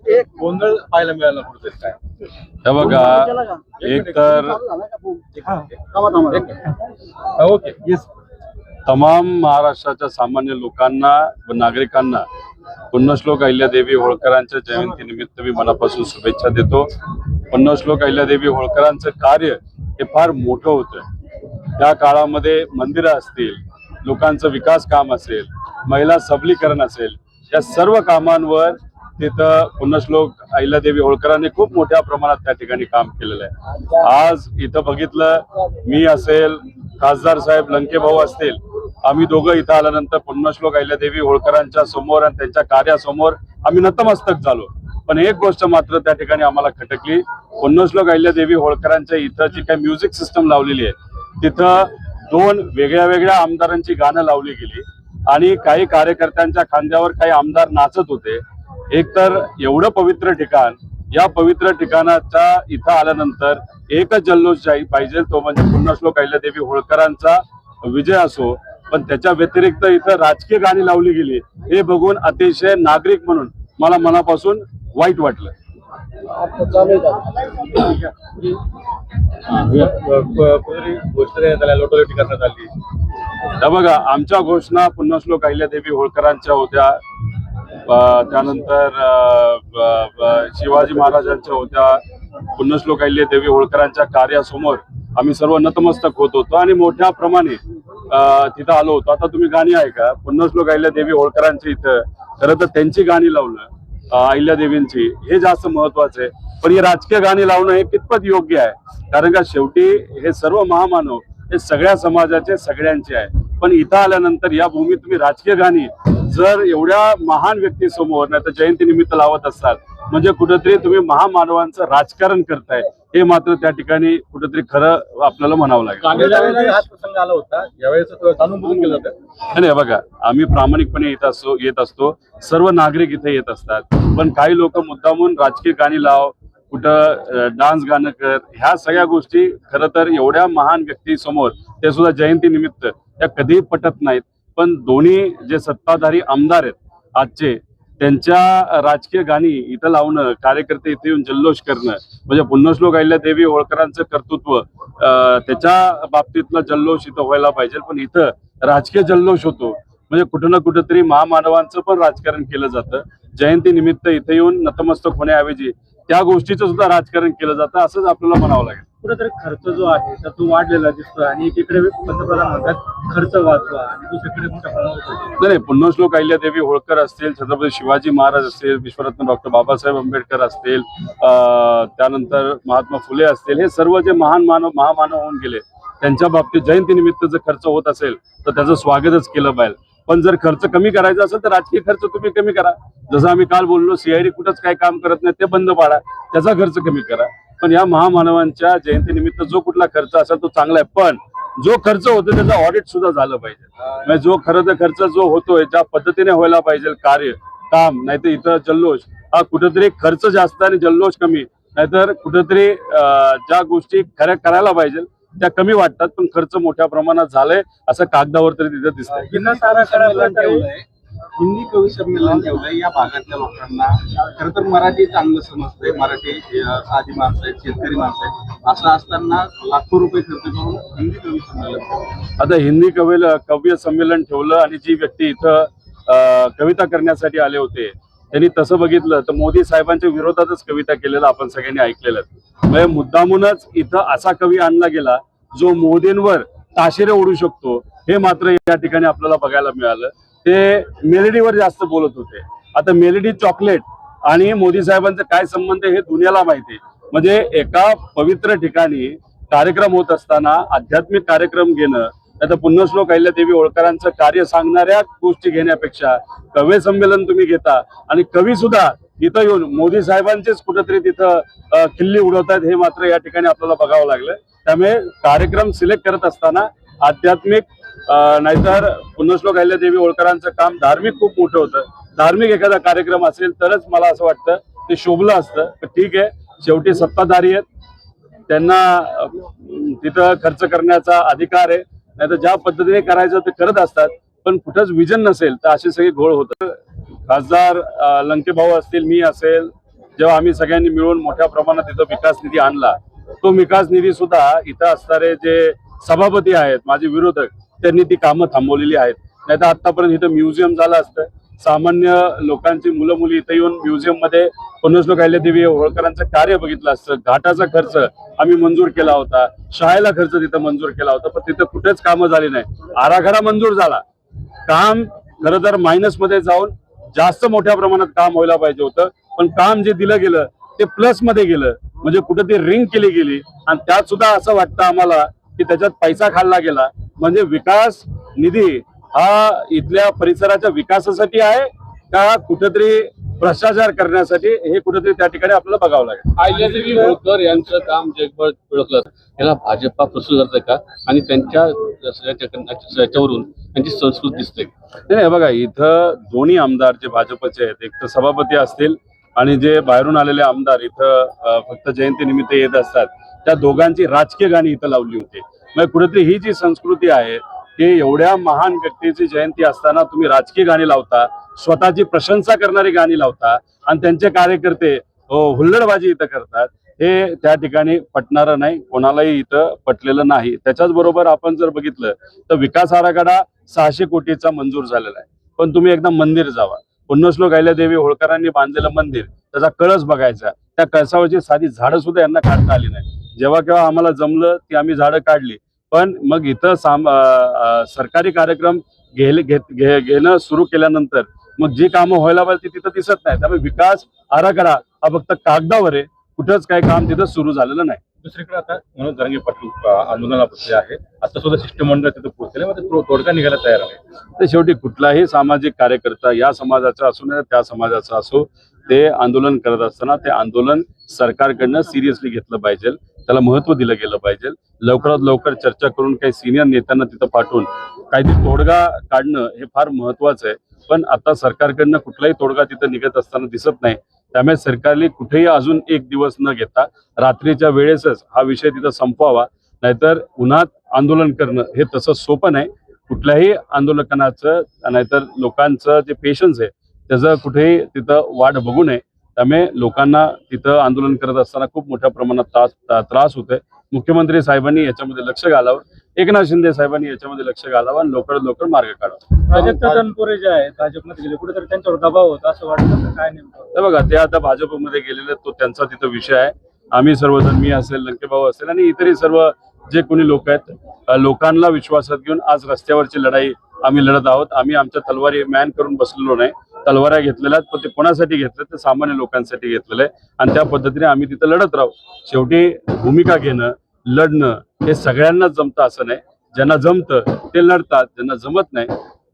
एक गोंधळ पाहायला मिळाला कुठेतरी काय? हे बघा, एक तर ओके तमाम महाराष्ट्राच्या सामान्य लोकांना व नागरिकांना पुण्यश्लोक अहिल्यादेवी होळकरांच्या जयंती निमित्त मी मनापासून शुभेच्छा देतो. पुण्यश्लोक अहिल्यादेवी होळकरांचं कार्य हे फार मोठं होतं. त्या काळामध्ये मंदिरं असतील, लोकांचं विकास काम असेल, महिला सबलीकरण असेल, या सर्व कामांवर तिथं पुण्यश्लोक अहिल्यादेवी होळकरांनी खूप मोठ्या प्रमाणात त्या ठिकाणी काम केलेलं आहे. आज इथं बघितलं, मी असेल, खासदार साहेब लंके भाऊ असतील, आम्ही दोघं इथं आल्यानंतर पुण्यश्लोक अहिल्यादेवी होळकरांच्या समोर आणि त्यांच्या कार्यासमोर आम्ही नतमस्तक झालो. पण एक गोष्ट मात्र त्या ठिकाणी आम्हाला खटकली, पुण्यश्लोक अहिल्यादेवी होळकरांच्या इथं जी काही म्युझिक सिस्टम लावलेली आहे तिथं 2 वेगळ्या आमदारांची गाणं लावली गेली आणि काही कार्यकर्त्यांच्या खांद्यावर काही आमदार नाचत होते. एक तर एवढं पवित्र ठिकाण, या पवित्र ठिकाणाचा इथं आल्यानंतर एकच जल्लोष पाहिजे, तो म्हणजे पुण्यश्लोक अहिल्यादेवी होळकरांचा विजय असो. पण त्याच्या व्यतिरिक्त इथं राजकीय गाणी लावली गेली हे बघून अतिशय नागरिक म्हणून मला मनापासून वाईट वाटलं. लोटोलेटी करण्यात आली. बघा, आमच्या घोषणा पुण्यश्लोक अहिल्यादेवी होळकरांच्या होत्या, त्यानंतर शिवाजी महाराजांच्या होत्या. पुण्यश्लोक अहिल्यादेवी होळकरांच्या कार्यासमोर आम्ही सर्व नतमस्तक होत होतो आणि मोठ्या प्रमाणे तिथं आलो होतो. आता तुम्ही गाणी ऐका, पुण्यश्लोक अहिल्यादेवी होळकरांची इथं खरं तर त्यांची गाणी लावणं अहिल्यादेवींची हे जास्त महत्वाचं आहे. पण ही राजकीय गाणी लावणं हे कितपत योग्य आहे? कारण का शेवटी हे सर्व महामानव हे सगळ्या समाजाचे, सगळ्यांचे आहे. पण इथं आल्यानंतर या भूमीत तुम्ही राजकीय गाणी जर एवढ्या महान व्यक्तीसमोर नाही तर जयंती निमित्त लावत असाल म्हणजे कुठेतरी तुम्ही महामानवांचं राजकारण करताय, हे मात्र त्या ठिकाणी कुठेतरी खरं आपल्याला म्हणावं लागेल. हा प्रसंग आला होता, यावेळेस जाणून बुजून गेलं होतं. नाही बघा, आम्ही प्रामाणिकपणे येत असतो, सर्व नागरिक इथे येत असतात. पण काही लोक मुद्दामून राजकीय गाणी लाव, कुठं डान्स गाणं कर, ह्या सगळ्या गोष्टी खरं तर एवढ्या महान व्यक्ती समोर ते सुद्धा जयंती निमित्त त्या कधीही पटत नाहीत. पण दोन्ही जे सत्ताधारी आमदार आहेत आजचे, त्यांच्या राजकीय गाणी इथं लावणं, कार्यकर्ते इथे येऊन जल्लोष करणं म्हणजे पुण्यश्लोक अहिल्यादेवी होळकरांचं कर्तृत्व, त्याच्या बाबतीतला जल्लोष इथं व्हायला पाहिजे. पण इथं राजकीय जल्लोष होतो म्हणजे कुठं ना कुठेतरी महामानवांचं पण राजकारण केलं जातं. जयंती निमित्त इथे येऊन नतमस्तक होण्याऐवजी त्या गोष्टीचं सुद्धा राजकारण केलं जातं, असंच आपल्याला म्हणावं लागेल. कुठेतरी खर्च जो आहे तर तो वाढलेला दिसतो आणि एकीकडे पंतप्रधान म्हणतात खर्च वाचवा आणि दुसरीकडे मोठ्या प्रमाणात नाही, पुण्यश्लोक अहिल्यादेवी होळकर असतील, छत्रपती शिवाजी महाराज असतील, विश्वरत्न डॉक्टर बाबासाहेब आंबेडकर असतील, त्यानंतर महात्मा फुले असतील, हे सर्व जे महामानव होऊन गेले, त्यांच्या बाबतीत जयंती निमित्त जर खर्च होत असेल तर त्याचं स्वागतच केलं पाहिजे. पण जर खर्च कमी करायचा असेल तर राजकीय खर्च तुम्ही कमी करा. जसं आम्ही काल बोललो, सीआयडी कुठंच काही काम करत नाही, ते बंद पाडा, त्याचा खर्च कमी करा. पण या महामानवांच्या जयंती निमित्त जो कुठला खर्च असेल तो चांगला आहे, पण जो खर्च होतो त्याचा ऑडिट सुद्धा झालं पाहिजे. म्हणजे जो खरं तर खर्च जो होतोय ज्या पद्धतीने व्हायला पाहिजे कार्य काम, नाहीतर इथं जल्लोष हा कुठेतरी खर्च जास्त आणि जल्लोष कमी, नाहीतर कुठेतरी ज्या गोष्टी खऱ्या करायला पाहिजे त्या कमी वाटतात पण खर्च मोठ्या प्रमाणात झालाय असं कागदावर तरी तिथं दिसतंय. हिंदी कवी संमेलन ठेवलंय. या भागातल्या लोकांना खरं तर मराठी चांगलं समजतंय, मराठी साधी माणसं आहेत, शेतकरी माणसं आहेत, असं असताना लाखो रुपये खर्च करून हिंदी कवी संमेलन ठेवलं. आता हिंदी कवी संमेलन ठेवलं आणि जी व्यक्ती इथं कविता करण्यासाठी आले होते त्यांनी तसं बघितलं तर मोदी साहेबांच्या विरोधातच कविता केलेलं आपण सगळ्यांनी ऐकलेलं. म्हणजे मुद्दामूनच इथं असा कवी आणला गेला जो मोदींवर ताशेरे ओढू शकतो, हे मात्र या ठिकाणी आपल्याला बघायला मिळालं. ते मेलडीवर जास्त बोलत होते. आता मेलडी चॉकलेट आणि मोदी साहेबांचा काय संबंध हे दुनियाला माहिती. म्हणजे एका पवित्र ठिकाणी कार्यक्रम होत असताना आध्यात्मिक कार्यक्रम घेणं, आता पुण्यश्लोक अहिल्यादेवी होळकरांचं कार्य सांगणाऱ्या गोष्टी घेण्यापेक्षा कवी संमेलन तुम्ही घेता आणि कवी सुद्धा इथं येऊन मोदी साहेबांचेच कुठेतरी तिथं खिल्ली उडवतात, हे मात्र या ठिकाणी आपल्याला बघावं लागलं. त्यामुळे कार्यक्रम सिलेक्ट करत असताना आध्यात्मिक नाहीतर पुण्यश्लोक अहिल्यादेवी होळकरांचं काम धार्मिक खूप मोठं होतं. धार्मिक एखादा कार्यक्रम असेल तरच मला असं वाटतं ते शोभलं असतं. पण ठीक आहे, शेवटी सत्ताधारी आहेत, त्यांना तिथं खर्च करण्याचा अधिकार आहे, नाहीतर ज्या पद्धतीने करायचं ते करत असतात. पण कुठंच विजन नसेल तर असे सगळे घोळ होतं. खासदार लंके भाऊ असतील, मी असेल, जेव्हा आम्ही सगळ्यांनी मिळून मोठ्या प्रमाणात इथं विकास निधी आणला, तो विकास निधी सुद्धा इथं असणारे जे सभापती आहेत माझे विरोधक, त्यांनी ती कामं थांबवलेली आहेत. नाही तर आतापर्यंत इथं म्युझियम झालं असतं. सामान्य लोकांची मुलं मुली इथं येऊन म्युझियम मध्ये पुण्यश्लोक अहिल्यादेवी होळकरांचं कार्य बघितलं असतं. घाटाचा खर्च आम्ही मंजूर केला होता, शाळेला खर्च तिथं मंजूर केला होता, पण तिथं कुठेच कामं झाली नाही. आराखडा मंजूर झाला, काम खरं तर मायनस मध्ये जाऊन जास्त मोठ्या प्रमाणात काम व्हायला पाहिजे होतं, पण काम जे दिलं गेलं ते प्लस मध्ये गेलं, म्हणजे कुठं ती रिंग केली गेली. आणि त्यात सुद्धा असं वाटतं आम्हाला की त्याच्यात पैसा खाल्ला गेला. म्हणजे विकास निधी हा इथल्या परिसराच्या विकासासाठी आहे का कुठेतरी भ्रष्टाचार करण्यासाठी, हे कुठेतरी त्या ठिकाणी आपल्याला बघावं लागेल. अहिल्यादेवी होळकर यांचं काम जगभर ओळखलं, याला भाजपा प्रस्तुत करते का? आणि त्यांच्या याच्यावरून त्यांची संस्कृती दिसते. नाही बघा, इथं दोन्ही आमदार जे भाजपचे आहेत, एक तर सभापती असतील आणि जे बाहेरून आलेले आमदार इथं फक्त जयंतीनिमित्त येत असतात, त्या दोघांची राजकीय गाणी इथं लावली होती. मग कुठेतरी ही जी संस्कृती आहे की एवढ्या महान व्यक्तीची जयंती असताना तुम्ही राजकीय गाणी लावता, स्वतःची प्रशंसा करणारी गाणी लावता आणि त्यांचे कार्यकर्ते हुल्लडबाजी इथं करतात, हे त्या ठिकाणी पटणारं नाही, कोणालाही इथं पटलेलं नाही. त्याच्याच बरोबर आपण जर बघितलं तर विकास आराखडा 600 कोटीचा मंजूर झालेला आहे, पण तुम्ही एकदा मंदिर जावा, पुण्यश्लोक अहिल्यादेवी होळकरांनी बांधलेलं मंदिर, त्याचा कळस बघायचा, त्या कळसावरची साधी झाडं सुद्धा यांना काढता आली नाही. जेव्हा केव्हा आम्हाला जमलं ती आम्ही झाडं काढली, पण मग इथं सरकारी कार्यक्रम घेणं सुरू केल्यानंतर मग जी कामं व्हायला पाहिजे ती तिथं दिसत नाही. त्यामुळे विकास आराखडा हा फक्त कागदावर आहे, कुठंच काही काम तिथं सुरू झालेलं नाही. दुसरीकडे आता मनोज जरांगे पाटील आंदोलनाला बसले आहे. आता सुद्धा शिष्टमंडळ तिथे पोहोचले, मग ते तोडगा निघायला तयार आहे. तर शेवटी कुठलाही सामाजिक कार्यकर्ता, या समाजाचा असो नाही त्या समाजाचा असो, ते आंदोलन करत असताना ते आंदोलन सरकारकडनं सिरियसली घेतलं पाहिजे, त्याला महत्व दिलं गेलं पाहिजे. लवकरात लवकर चर्चा करून काही सिनियर नेत्यांना तिथं पाठवून काहीतरी तोडगा काढणं हे फार महत्वाचं आहे. पण आता सरकारकडनं कुठलाही तोडगा तिथं निघत असताना दिसत नाही. त्यामुळे सरकारने कुठेही अजून एक दिवस न घेता रात्रीच्या वेळेसच हा विषय तिथं संपवावा, नाहीतर उन्हात आंदोलन करणं हे तसं सोपं नाही. कुठल्याही आंदोलकांचं नाहीतर लोकांचं जे पेशन्स आहे त्याचं कुठेही तिथं वाट बघू नये. त्यामुळे लोकांना तिथं आंदोलन करत असताना खूप मोठ्या प्रमाणात त्रास होतोय. मुख्यमंत्री साहेबांनी याच्यामध्ये लक्ष घालावं, एकनाथ शिंदे साहेबांनी याच्यामध्ये लक्ष घालावं आणि लवकरात लवकर मार्ग काढावा. प्राजक्ता तनपुरे जे आहेत भाजपमध्ये गेले, कुठेतरी त्यांच्यावर दबाव होता असं वाटतं, काय नेमकं? हे बघा, ते आता भाजपमध्ये गेलेले, तो त्यांचा तिथं विषय आहे. आम्ही सर्वजण, मी असेल, लंकेभाऊ असेल आणि इतरही सर्व जे कोणी लोक आहेत, लोकांना विश्वासात घेऊन आज रस्त्यावरची लढाई आम्ही लढत आहोत. आम्ही आमच्या तलवारी मॅन करून बसलेलो नाही, तलवाऱ्या घेतलेल्या आहेत, पण ते कोणासाठी घेतले तर सामान्य लोकांसाठी घेतलेलं आहे आणि त्या पद्धतीने आम्ही तिथं लढत राहू. शेवटी भूमिका घेणं, लढणं हे सगळ्यांनाच जमतं असं नाही. ज्यांना जमतं ते लढतात, ज्यांना जमत नाही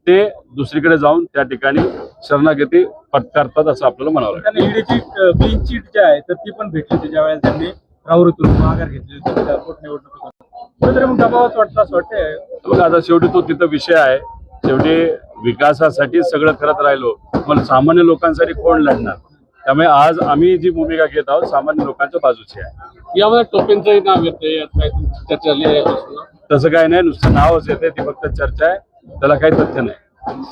ते दुसरीकडे जाऊन त्या ठिकाणी शरणागती पत्करतात असं आपल्याला म्हणावं लागेल. त्यांना ईडीची क्लीन चिट जी आहे तर ती पण भेटली होती, ज्या वेळेला त्यांनी राहुरीतून माघार घेतली होती पोटनिवडणुकीतून. कुठेतरी मग दबावच वाटतं असं वाटतंय. बघा, आता शेवटी तो तिथं विषय आहे. शेवटी विकासासाठी सगळं करत राहिलो, पण सामान्य लोकांसाठी कोण लढणार? त्यामुळे आज आम्ही जी भूमिका घेत आहोत सामान्य लोकांच्या बाजूची आहे. यामध्ये टोपेंचंही नाव येते, चर्चा झाली आहे. तसं काही नाही, नुसतं नावच येते, ती फक्त चर्चा आहे, त्याला काही तथ्य नाही.